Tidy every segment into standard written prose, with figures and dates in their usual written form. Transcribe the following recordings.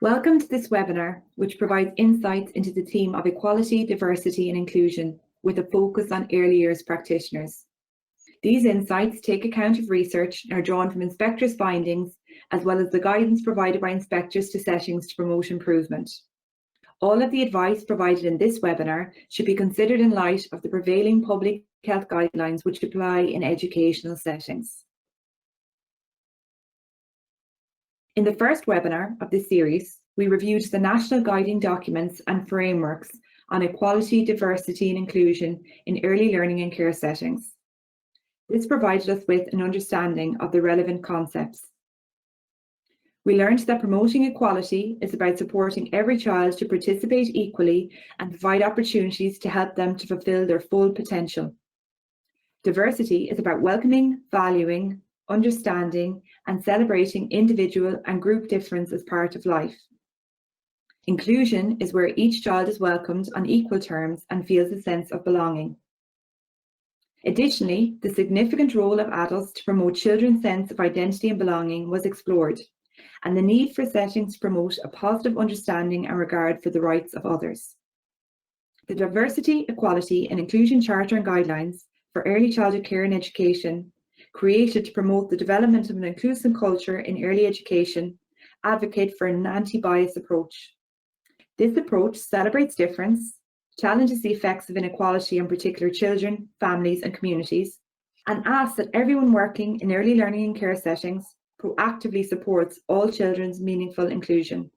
Welcome to this webinar, which provides insights into the theme of equality, diversity and inclusion with a focus on early years practitioners. These insights take account of research and are drawn from inspectors' findings, as well as the guidance provided by inspectors to settings to promote improvement. All of the advice provided in this webinar should be considered in light of the prevailing public health guidelines which apply in educational settings. In the first webinar of this series, we reviewed the national guiding documents and frameworks on equality, diversity and inclusion in early learning and care settings. This provided us with an understanding of the relevant concepts. We learned that promoting equality is about supporting every child to participate equally and provide opportunities to help them to fulfill their full potential. Diversity is about welcoming, valuing, understanding and celebrating individual and group difference as part of life. Inclusion is where each child is welcomed on equal terms and feels a sense of belonging. Additionally, the significant role of adults to promote children's sense of identity and belonging was explored, and the need for settings to promote a positive understanding and regard for the rights of others. The Diversity, Equality and Inclusion Charter and Guidelines for Early Childhood Care and Education, created to promote the development of an inclusive culture in early education, advocate for an anti-bias approach. This approach celebrates difference, challenges the effects of inequality on particular children, families and communities, and asks that everyone working in early learning and care settings proactively supports all children's meaningful inclusion.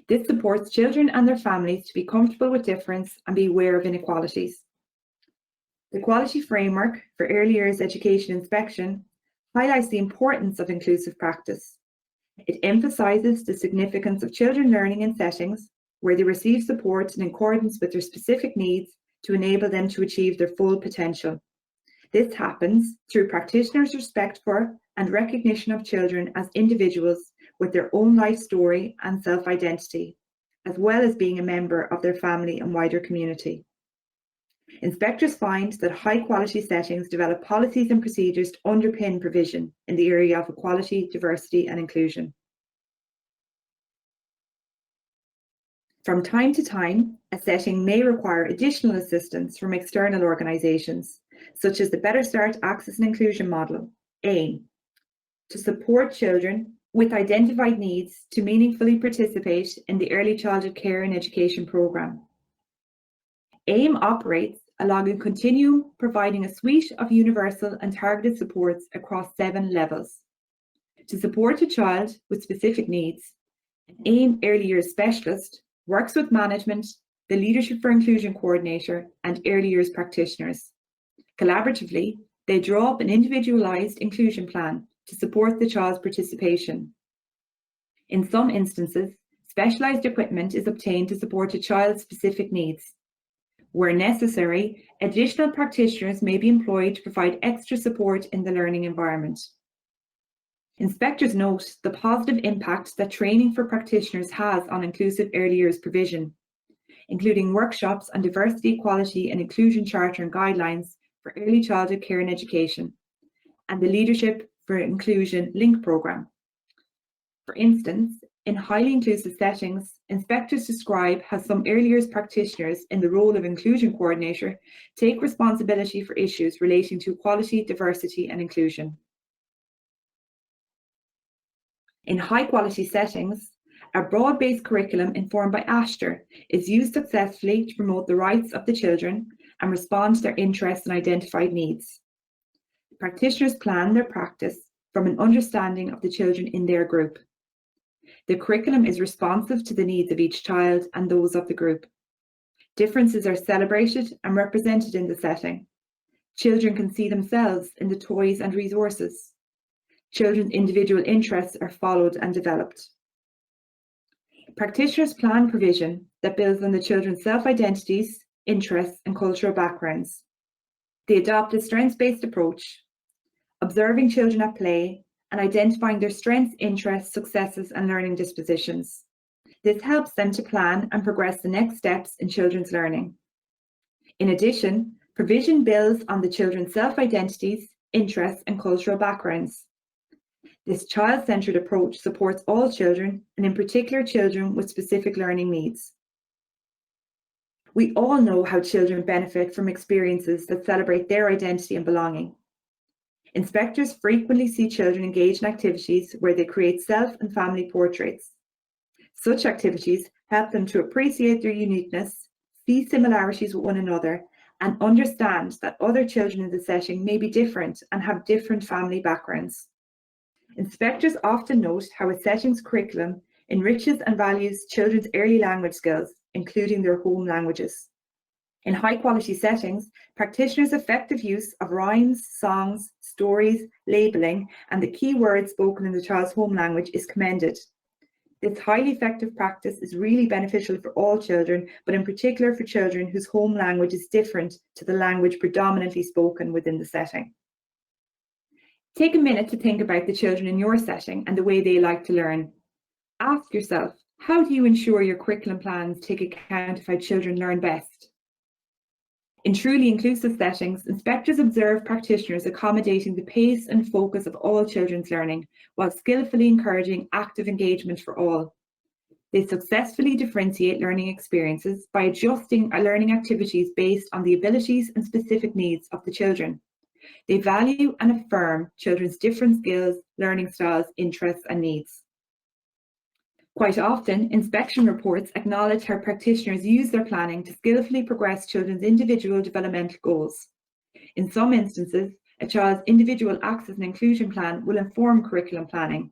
This supports children and their families to be comfortable with difference and be aware of inequalities. The Quality Framework for Early Years Education Inspection highlights the importance of inclusive practice. It emphasises the significance of children learning in settings where they receive support in accordance with their specific needs to enable them to achieve their full potential. This happens through practitioners' respect for and recognition of children as individuals with their own life story and self-identity, as well as being a member of their family and wider community. Inspectors find that high-quality settings develop policies and procedures to underpin provision in the area of equality, diversity and inclusion. From time to time, a setting may require additional assistance from external organisations, such as the Better Start Access and Inclusion Model, AIM, to support children with identified needs to meaningfully participate in the Early Childhood Care and Education programme. AIM operates along a continuum providing a suite of universal and targeted supports across 7 levels. To support a child with specific needs, an AIM Early Years Specialist works with management, the Leadership for Inclusion Coordinator and early years practitioners. Collaboratively, they draw up an individualised inclusion plan to support the child's participation. In some instances, specialised equipment is obtained to support a child's specific needs. Where necessary, additional practitioners may be employed to provide extra support in the learning environment. Inspectors note the positive impact that training for practitioners has on inclusive early years provision, including workshops on diversity, equality and inclusion charter and guidelines for early childhood care and education, and the Leadership for Inclusion Link programme. For instance, in highly inclusive settings, inspectors describe how some early years practitioners in the role of inclusion coordinator take responsibility for issues relating to equality, diversity and inclusion. In high-quality settings, a broad-based curriculum informed by ASHTR is used successfully to promote the rights of the children and respond to their interests and identified needs. Practitioners plan their practice from an understanding of the children in their group. The curriculum is responsive to the needs of each child and those of the group. Differences are celebrated and represented in the setting. Children can see themselves in the toys and resources. Children's individual interests are followed and developed. Practitioners plan provision that builds on the children's self-identities, interests and cultural backgrounds. They adopt a strengths-based approach, observing children at play and identifying their strengths, interests, successes and learning dispositions. This helps them to plan and progress the next steps in children's learning. In addition, provision builds on the children's self-identities, interests, and cultural backgrounds. This child-centred approach supports all children, and in particular children with specific learning needs. We all know how children benefit from experiences that celebrate their identity and belonging. Inspectors frequently see children engage in activities where they create self and family portraits. Such activities help them to appreciate their uniqueness, see similarities with one another, and understand that other children in the setting may be different and have different family backgrounds. Inspectors often note how a setting's curriculum enriches and values children's early language skills, including their home languages. In high-quality settings, practitioners' effective use of rhymes, songs, stories, labelling, and the key words spoken in the child's home language is commended. This highly effective practice is really beneficial for all children, but in particular for children whose home language is different to the language predominantly spoken within the setting. Take a minute to think about the children in your setting and the way they like to learn. Ask yourself, how do you ensure your curriculum plans take account of how children learn best? In truly inclusive settings, inspectors observe practitioners accommodating the pace and focus of all children's learning, while skillfully encouraging active engagement for all. They successfully differentiate learning experiences by adjusting learning activities based on the abilities and specific needs of the children. They value and affirm children's different skills, learning styles, interests, and needs. Quite often, inspection reports acknowledge how practitioners use their planning to skillfully progress children's individual developmental goals. In some instances, a child's individual access and inclusion plan will inform curriculum planning.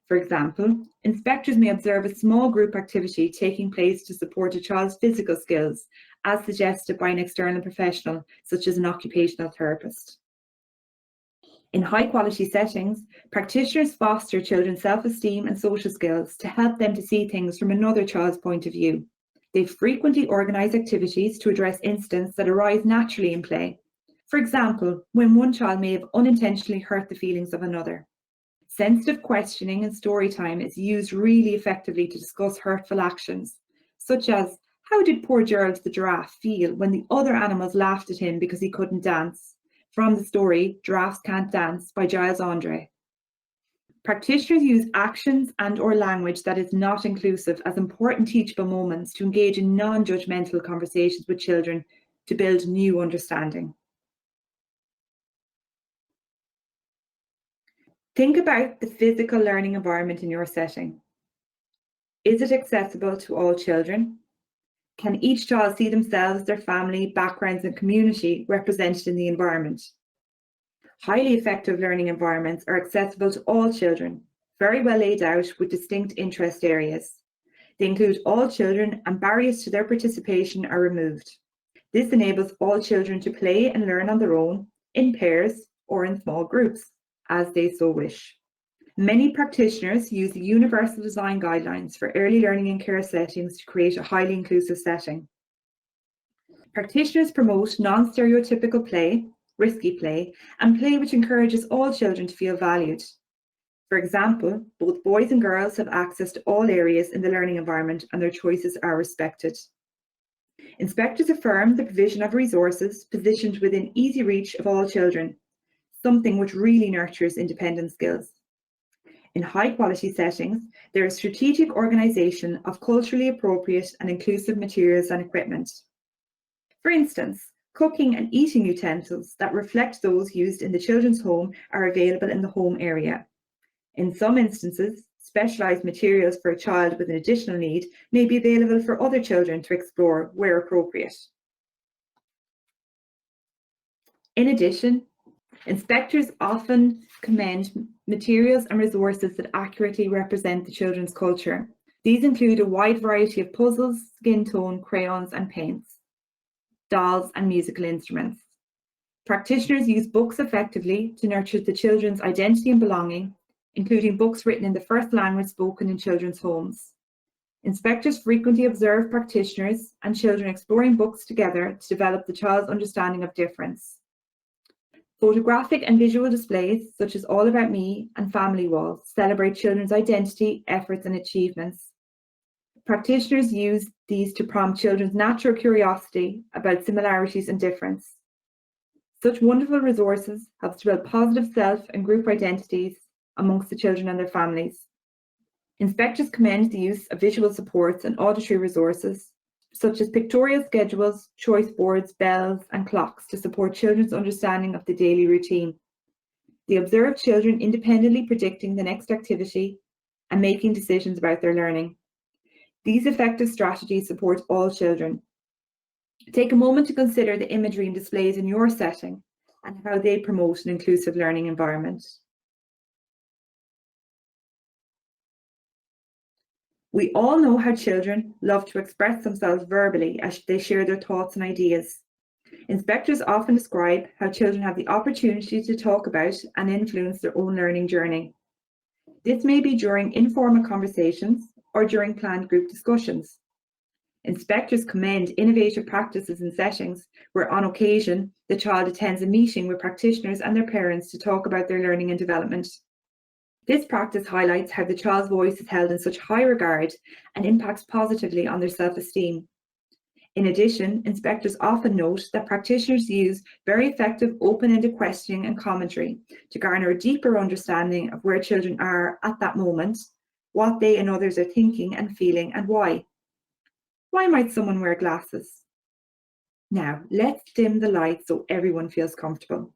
For example, inspectors may observe a small group activity taking place to support a child's physical skills, as suggested by an external professional, such as an occupational therapist. In high-quality settings, practitioners foster children's self-esteem and social skills to help them to see things from another child's point of view. They frequently organise activities to address incidents that arise naturally in play. For example, when one child may have unintentionally hurt the feelings of another. Sensitive questioning and story time is used really effectively to discuss hurtful actions, such as, how did poor Gerald the giraffe feel when the other animals laughed at him because he couldn't dance? From the story, Giraffes Can't Dance by Giles Andre. Practitioners use actions and/or language that is not inclusive as important teachable moments to engage in non-judgmental conversations with children to build new understanding. Think about the physical learning environment in your setting. Is it accessible to all children? Can each child see themselves, their family, backgrounds, and community represented in the environment? Highly effective learning environments are accessible to all children, very well laid out with distinct interest areas. They include all children and barriers to their participation are removed. This enables all children to play and learn on their own, in pairs, or in small groups, as they so wish. Many practitioners use the Universal Design Guidelines for early learning and care settings to create a highly inclusive setting. Practitioners promote non-stereotypical play, risky play, and play which encourages all children to feel valued. For example, both boys and girls have access to all areas in the learning environment and their choices are respected. Inspectors affirm the provision of resources positioned within easy reach of all children, something which really nurtures independent skills. In high-quality settings, there is strategic organisation of culturally appropriate and inclusive materials and equipment. For instance, cooking and eating utensils that reflect those used in the children's home are available in the home area. In some instances, specialised materials for a child with an additional need may be available for other children to explore where appropriate. In addition, inspectors often commend materials and resources that accurately represent the children's culture. These include a wide variety of puzzles, skin tone, crayons and paints, dolls and musical instruments. Practitioners use books effectively to nurture the children's identity and belonging, including books written in the first language spoken in children's homes. Inspectors frequently observe practitioners and children exploring books together to develop the child's understanding of difference. Photographic and visual displays, such as All About Me and Family Walls, celebrate children's identity, efforts and achievements. Practitioners use these to prompt children's natural curiosity about similarities and difference. Such wonderful resources help to build positive self and group identities amongst the children and their families. Inspectors commend the use of visual supports and auditory resources, such as pictorial schedules, choice boards, bells, and clocks to support children's understanding of the daily routine. They observe children independently predicting the next activity and making decisions about their learning. These effective strategies support all children. Take a moment to consider the imagery and displays in your setting and how they promote an inclusive learning environment. We all know how children love to express themselves verbally as they share their thoughts and ideas. Inspectors often describe how children have the opportunity to talk about and influence their own learning journey. This may be during informal conversations or during planned group discussions. Inspectors commend innovative practices and settings where, on occasion, the child attends a meeting with practitioners and their parents to talk about their learning and development. This practice highlights how the child's voice is held in such high regard and impacts positively on their self-esteem. In addition, inspectors often note that practitioners use very effective open-ended questioning and commentary to garner a deeper understanding of where children are at that moment, what they and others are thinking and feeling, and why. Why might someone wear glasses? Now, let's dim the lights so everyone feels comfortable.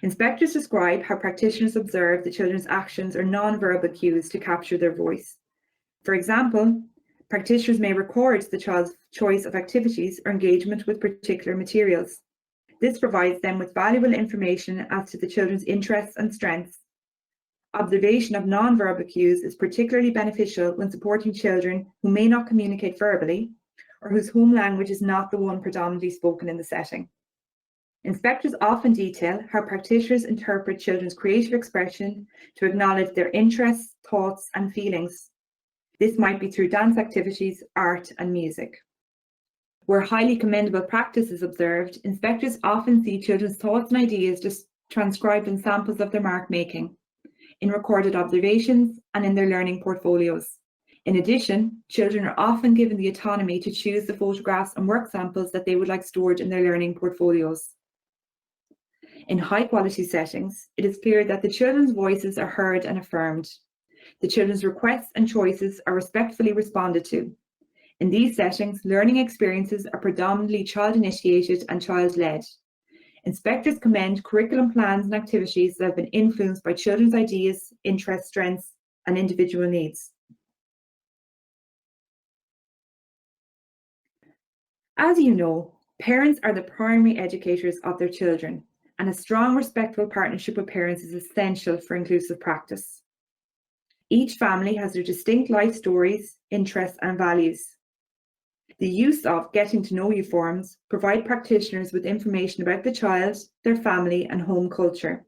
Inspectors describe how practitioners observe the children's actions or non-verbal cues to capture their voice. For example, practitioners may record the child's choice of activities or engagement with particular materials. This provides them with valuable information as to the children's interests and strengths. Observation of non-verbal cues is particularly beneficial when supporting children who may not communicate verbally or whose home language is not the one predominantly spoken in the setting. Inspectors often detail how practitioners interpret children's creative expression to acknowledge their interests, thoughts, and feelings. This might be through dance activities, art, and music. Where highly commendable practice is observed, inspectors often see children's thoughts and ideas just transcribed in samples of their mark making, in recorded observations, and in their learning portfolios. In addition, children are often given the autonomy to choose the photographs and work samples that they would like stored in their learning portfolios. In high-quality settings, it is clear that the children's voices are heard and affirmed. The children's requests and choices are respectfully responded to. In these settings, learning experiences are predominantly child-initiated and child-led. Inspectors commend curriculum plans and activities that have been influenced by children's ideas, interests, strengths, and individual needs. As you know, parents are the primary educators of their children, and a strong, respectful partnership with parents is essential for inclusive practice. Each family has their distinct life stories, interests, and values. The use of getting to know you forms provide practitioners with information about the child, their family, and home culture.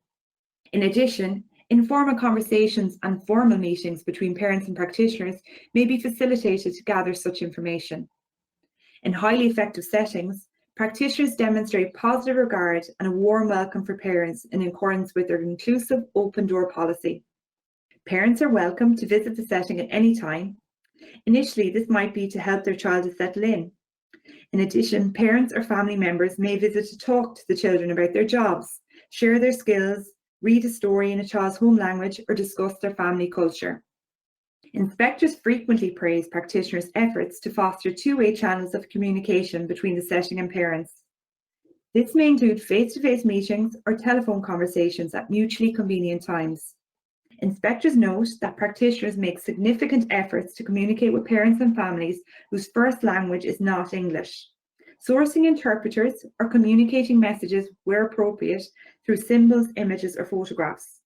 In addition, informal conversations and formal meetings between parents and practitioners may be facilitated to gather such information. In highly effective settings, practitioners demonstrate positive regard and a warm welcome for parents in accordance with their inclusive open door policy. Parents are welcome to visit the setting at any time. Initially, this might be to help their child to settle in. In addition, parents or family members may visit to talk to the children about their jobs, share their skills, read a story in a child's home language, or discuss their family culture. Inspectors frequently praise practitioners' efforts to foster two-way channels of communication between the setting and parents. This may include face-to-face meetings or telephone conversations at mutually convenient times. Inspectors note that practitioners make significant efforts to communicate with parents and families whose first language is not English, sourcing interpreters or communicating messages where appropriate through symbols, images, or photographs.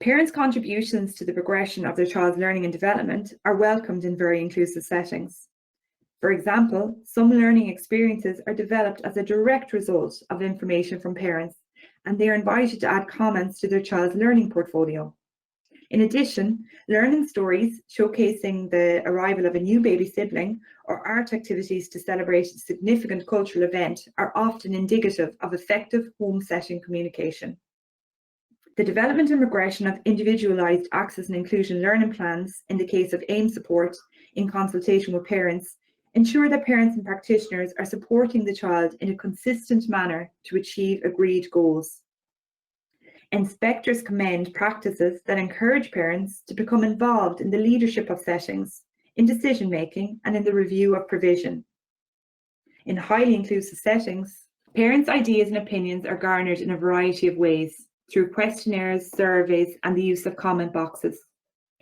Parents' contributions to the progression of their child's learning and development are welcomed in very inclusive settings. For example, some learning experiences are developed as a direct result of information from parents, and they are invited to add comments to their child's learning portfolio. In addition, learning stories showcasing the arrival of a new baby sibling or art activities to celebrate a significant cultural event are often indicative of effective home setting communication. The development and progression of individualised access and inclusion learning plans in the case of AIM support in consultation with parents ensure that parents and practitioners are supporting the child in a consistent manner to achieve agreed goals. Inspectors commend practices that encourage parents to become involved in the leadership of settings, in decision making and in the review of provision. In highly inclusive settings, parents' ideas and opinions are garnered in a variety of ways, through questionnaires, surveys, and the use of comment boxes.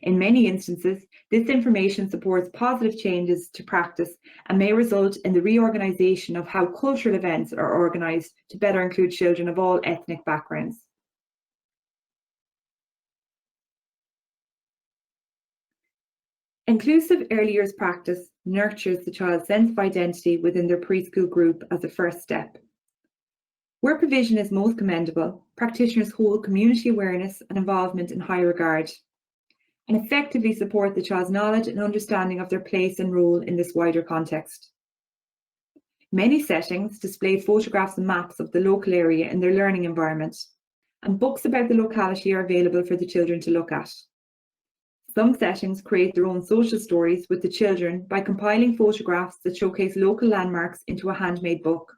In many instances, this information supports positive changes to practice and may result in the reorganisation of how cultural events are organised to better include children of all ethnic backgrounds. Inclusive early years practice nurtures the child's sense of identity within their preschool group as a first step. Where provision is most commendable, practitioners hold community awareness and involvement in high regard, and effectively support the child's knowledge and understanding of their place and role in this wider context. Many settings display photographs and maps of the local area in their learning environment, and books about the locality are available for the children to look at. Some settings create their own social stories with the children by compiling photographs that showcase local landmarks into a handmade book.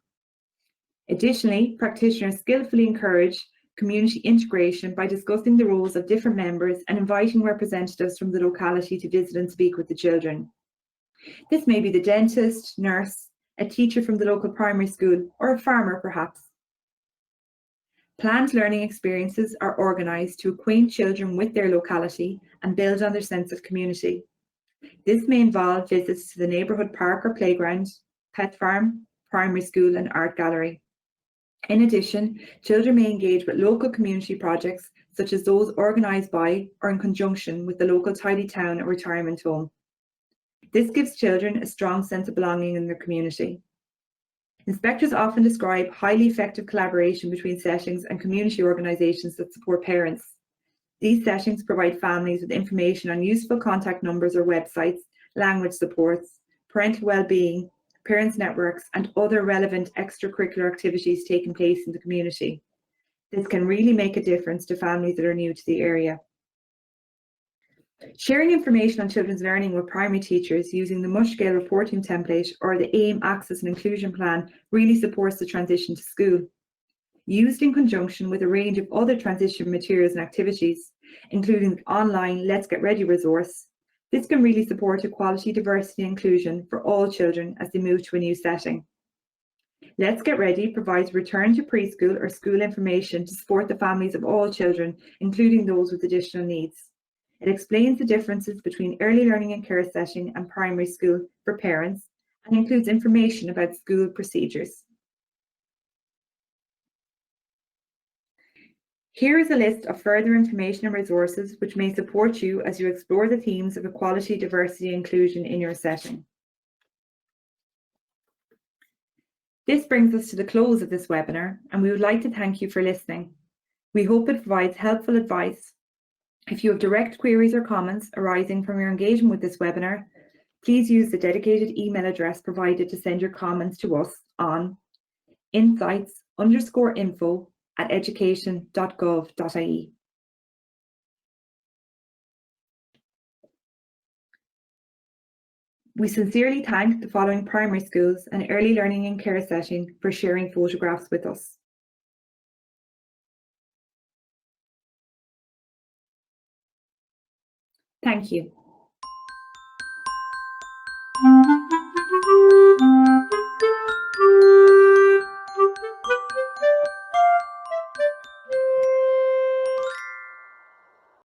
Additionally, practitioners skillfully encourage community integration by discussing the roles of different members and inviting representatives from the locality to visit and speak with the children. This may be the dentist, nurse, a teacher from the local primary school, or a farmer perhaps. Planned learning experiences are organised to acquaint children with their locality and build on their sense of community. This may involve visits to the neighbourhood park or playground, pet farm, primary school and art gallery. In addition, children may engage with local community projects such as those organised by or in conjunction with the local tidy town or retirement home. This gives children a strong sense of belonging in their community. Inspectors often describe highly effective collaboration between settings and community organisations that support parents. These settings provide families with information on useful contact numbers or websites, language supports, parental well-being, parents' networks, and other relevant extracurricular activities taking place in the community. This can really make a difference to families that are new to the area. Sharing information on children's learning with primary teachers using the Mushscale reporting template or the AIM Access and Inclusion Plan really supports the transition to school. Used in conjunction with a range of other transition materials and activities, including the online Let's Get Ready resource, this can really support equality, diversity and inclusion for all children as they move to a new setting. Let's Get Ready provides return to preschool or school information to support the families of all children, including those with additional needs. It explains the differences between early learning and care setting and primary school for parents and includes information about school procedures. Here is a list of further information and resources which may support you as you explore the themes of equality, diversity and inclusion in your setting. This brings us to the close of this webinar, and we would like to thank you for listening. We hope it provides helpful advice. If you have direct queries or comments arising from your engagement with this webinar, please use the dedicated email address provided to send your comments to us on insights_info@education.gov.ie. We sincerely thank the following primary schools and early learning and care setting for sharing photographs with us. Thank you.